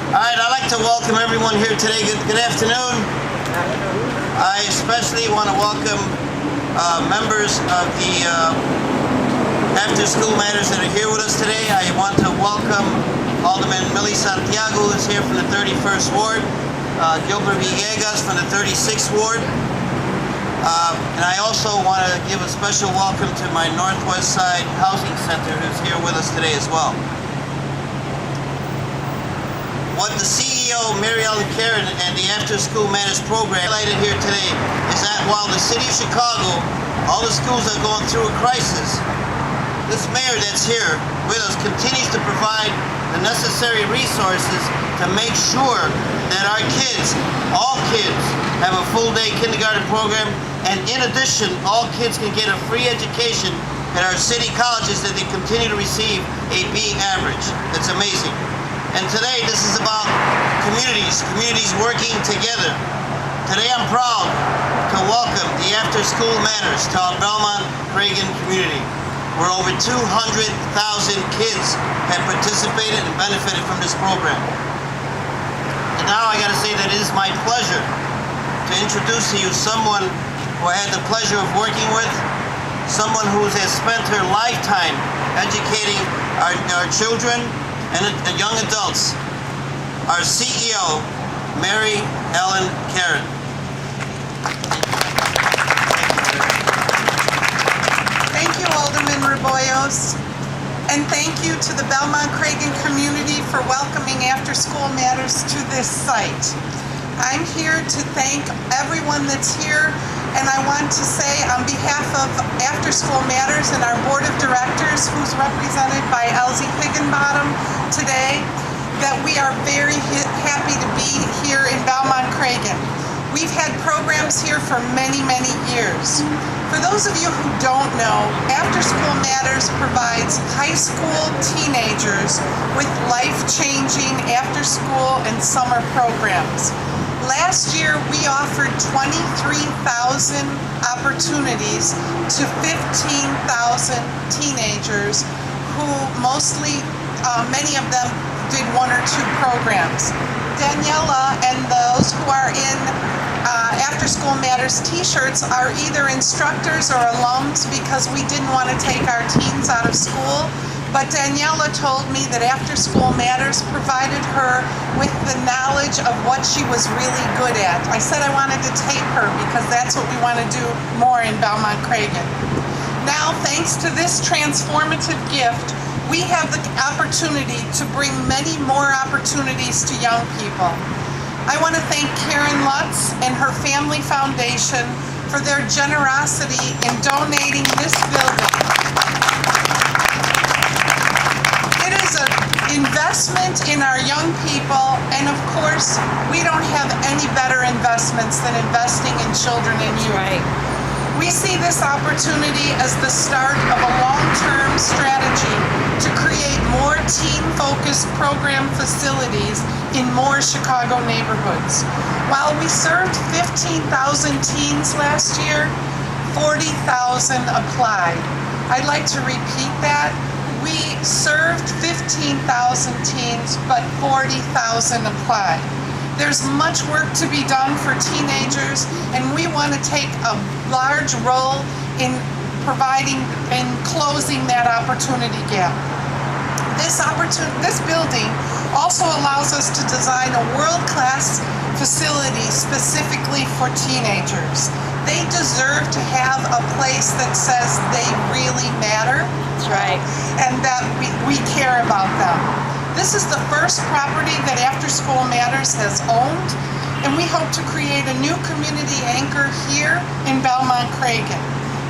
All right, I'd like to welcome everyone here today. Good afternoon. I especially want to welcome members of the After School Matters that are here with us today. I want to welcome Alderman Santiago, who is here from the 31st Ward, Alderman Villegas from the 36th Ward, and I also want to give a special welcome to my Northwest Side Housing Center, who's here with us today as well. What the CEO, Mary Ellen Karen, and the After School Matters program highlighted here today is that while the city of Chicago, all the schools are going through a crisis, this mayor that's here with us continues to provide the necessary resources to make sure that our kids, all kids, have a full-day kindergarten program, and in addition, all kids can get a free education at our city colleges that they continue to receive a B average. That's amazing. And today, this is about communities working together. Today, I'm proud to welcome the After School Matters to our Belmont Cragin community, where over 200,000 kids have participated and benefited from this program. And now I gotta say that it is my pleasure to introduce to you someone who I had the pleasure of working with, someone who has spent her lifetime educating our children and young adults, our CEO, Mary Ellen Karen. Thank you, Alderman Reboyras, and thank you to the Belmont Cragin community for welcoming After School Matters to this site. I'm here to thank everyone that's here, and I want to say on behalf of After School Matters and our Board of Directors, who's represented by Elsie Higginbottom today, that we are very happy to be here in Belmont Cragin. We've had programs here for many, many years. For those of you who don't know, After School Matters provides high school teenagers with life-changing after-school and summer programs. Last year, we offered 23,000 opportunities to 15,000 teenagers who many of them did one or two programs. Daniela and those who are in After School Matters t-shirts are either instructors or alums because we didn't want to take our teens out of school. But Daniela told me that After School Matters provided her with the knowledge of what she was really good at. I said I wanted to tape her because that's what we want to do more in Belmont Cragin. Now, thanks to this transformative gift, we have the opportunity to bring many more opportunities to young people. I want to thank Karen Lutz and her Family Foundation for their generosity in donating this building. It is an investment in our young people, and of course, we don't have any better investments than investing in children and youth. Right. We see this opportunity as the start of a long-term strategy to create more teen-focused program facilities in more Chicago neighborhoods. While we served 15,000 teens last year, 40,000 applied. I'd like to repeat that. We served 15,000 teens, but 40,000 applied. There's much work to be done for teenagers, and we want to take a large role in closing that opportunity gap. This building also allows us to design a world-class facility specifically for teenagers. They deserve to have a place that says they really matter. That's right. And that we care about them. This is the first property that After School Matters has owned, and we hope to create a new community anchor here in Belmont Cragin.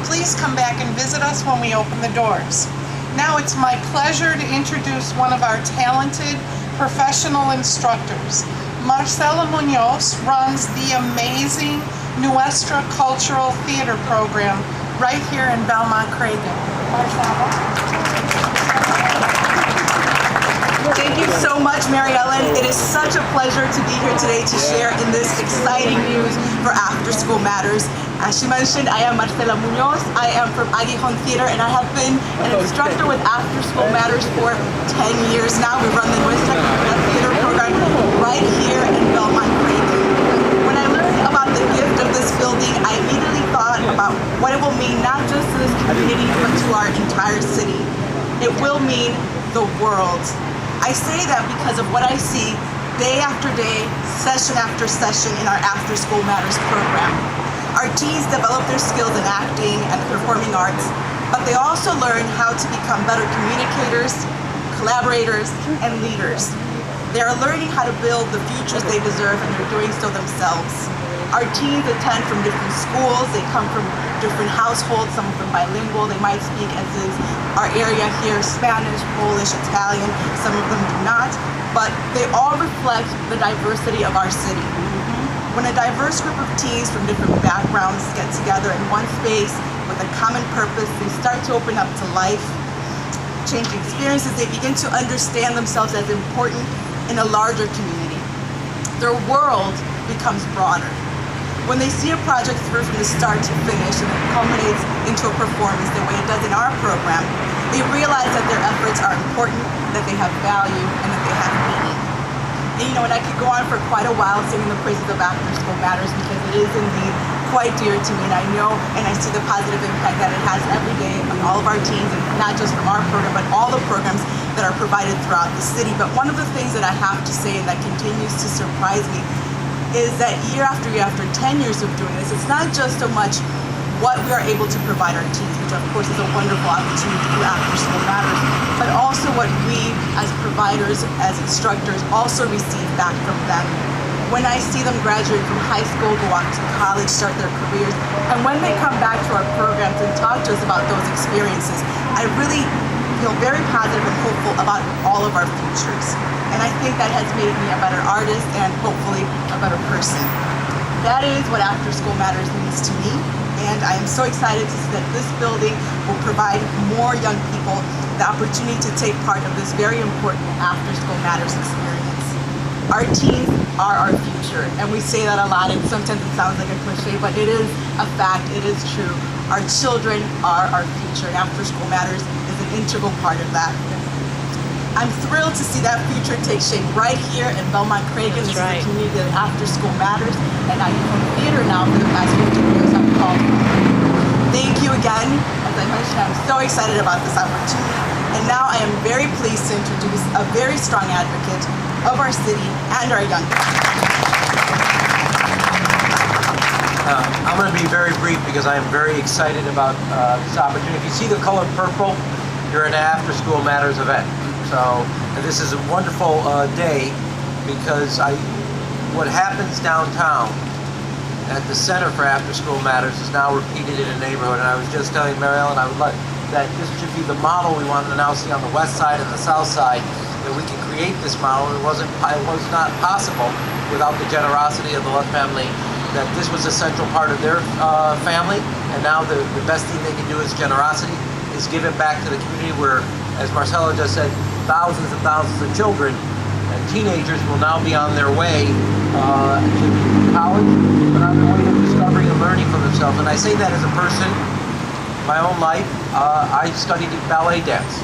Please come back and visit us when we open the doors. Now it's my pleasure to introduce one of our talented professional instructors. Marcela Munoz runs the amazing Nuestra Cultural Theater program right here in Belmont Cragin. Marcela. Thank you so much, Mary Ellen. It is such a pleasure to be here today to share in this exciting news for After School Matters. As she mentioned, I am Marcela Munoz. I am from Aguijón Theater, and I have been an instructor with After School Matters for 10 years now. We run the Nuestra Cultural Theater program to our entire city. It will mean the world. I say that because of what I see day after day, session after session in our After School Matters program. Our teens develop their skills in acting and the performing arts, but they also learn how to become better communicators, collaborators, and leaders. They are learning how to build the futures they deserve, and they're doing so themselves. Our teens attend from different schools, they come from different households, some of them bilingual, they might speak, as is our area here, Spanish, Polish, Italian, some of them do not, but they all reflect the diversity of our city. When a diverse group of teens from different backgrounds get together in one space with a common purpose, they start to open up to life, change experiences, they begin to understand themselves as important in a larger community. Their world becomes broader. When they see a project through from the start to finish and it culminates into a performance the way it does in our program, they realize that their efforts are important, that they have value, and that they have meaning. And I could go on for quite a while singing the praises of After School Matters because it is indeed quite dear to me, and I know and I see the positive impact that it has every day on all of our teens, and not just from our program, but all the programs that are provided throughout the city. But one of the things that I have to say, and that continues to surprise me, is that year after year, after 10 years of doing this, it's not just so much what we are able to provide our teens, which of course is a wonderful opportunity through After School Matters, but also what we as providers, as instructors, also receive back from them. When I see them graduate from high school, go off to college, start their careers, and when they come back to our programs and talk to us about those experiences, I really feel very positive and hopeful about all of our futures. And I think that has made me a better artist and hopefully a better person. That is what After School Matters means to me, and I am so excited to see that this building will provide more young people the opportunity to take part of this very important After School Matters experience. Our teens are our future, and we say that a lot, and sometimes it sounds like a cliche, but it is a fact, it is true. Our children are our future, and After School Matters is an integral part of that. I'm thrilled to see that future take shape right here in Belmont Cragin. This is the community that After School Matters, and I am theater now for the past 15 years. I'm called. Thank you again. As I mentioned, I'm so excited about this opportunity, and now I am very pleased to introduce a very strong advocate of our city and our young people. I'm going to be very brief because I am very excited about this opportunity. If you see the color purple, you're at an After School Matters event. So this is a wonderful day because what happens downtown at the center for After School Matters is now repeated in a neighborhood. And I was just telling Mary Ellen I would like that this should be the model we want to now see on the west side and the south side, that we can create this model. It was not possible without the generosity of the Lutt family, that this was a central part of their family, and now the best thing they can do is generosity, is give it back to the community where, as Marcelo just said, thousands and thousands of children and teenagers will now be on their way to college, but on their way to discovering and learning for themselves. And I say that as a person, my own life, I studied ballet dance,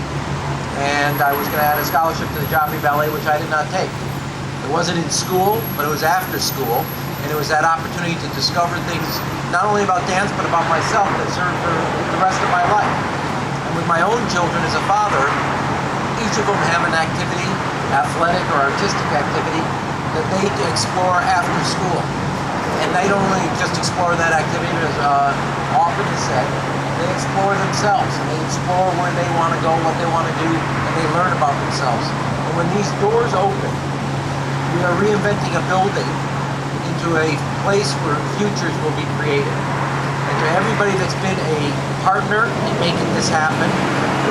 and I was going to add a scholarship to the Joffrey Ballet, which I did not take. It wasn't in school, but it was after school, and it was that opportunity to discover things not only about dance, but about myself that served for the rest of my life. And with my own children as a father, each of them have an activity, athletic or artistic activity, that they explore after school. And they don't really just explore that activity, as often is said, they explore themselves, and they explore where they want to go, what they want to do, and they learn about themselves. And when these doors open, we are reinventing a building into a place where futures will be created. And to everybody that's been a partner in making this happen,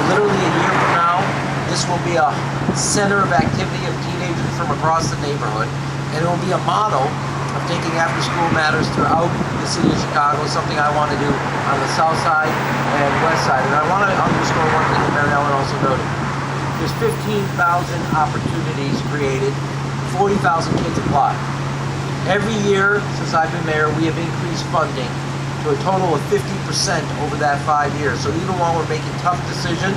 literally a year from now, this will be a center of activity of teenagers from across the neighborhood, and it will be a model of taking After School Matters throughout the city of Chicago, something I want to do on the south side and west side. And I want to underscore one thing that Mary Ellen also noted. There's 15,000 opportunities created, 40,000 kids apply. Every year since I've been mayor, we have increased funding to a total of 50% over that 5 years. So even while we're making tough decisions,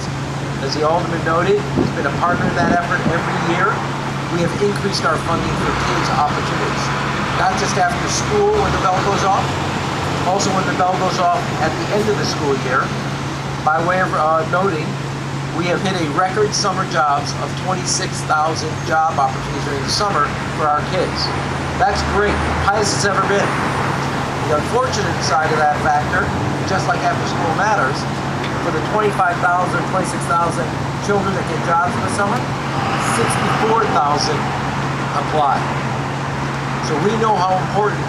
as the Alderman noted, he's been a partner in that effort every year. We have increased our funding for kids' opportunities. Not just after school when the bell goes off, also when the bell goes off at the end of the school year, by way of noting, we have hit a record summer jobs of 26,000 job opportunities during the summer for our kids. That's great, highest it's ever been. The unfortunate side of that factor, just like After School Matters, for the 25,000, 26,000 children that get jobs in the summer, 64,000 apply. So we know how important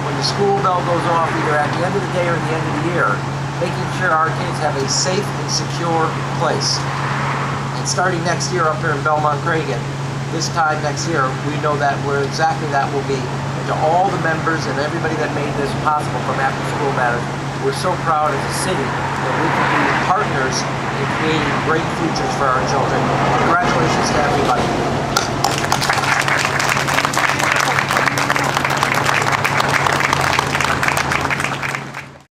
when the school bell goes off either at the end of the day or the end of the year, making sure our kids have a safe and secure place. And starting next year up here in Belmont Cragin, this time next year, we know that where exactly that will be. And to all the members and everybody that made this possible from After School Matters, we're so proud as a city that we can be partners in creating great futures for our children. Congratulations to everybody.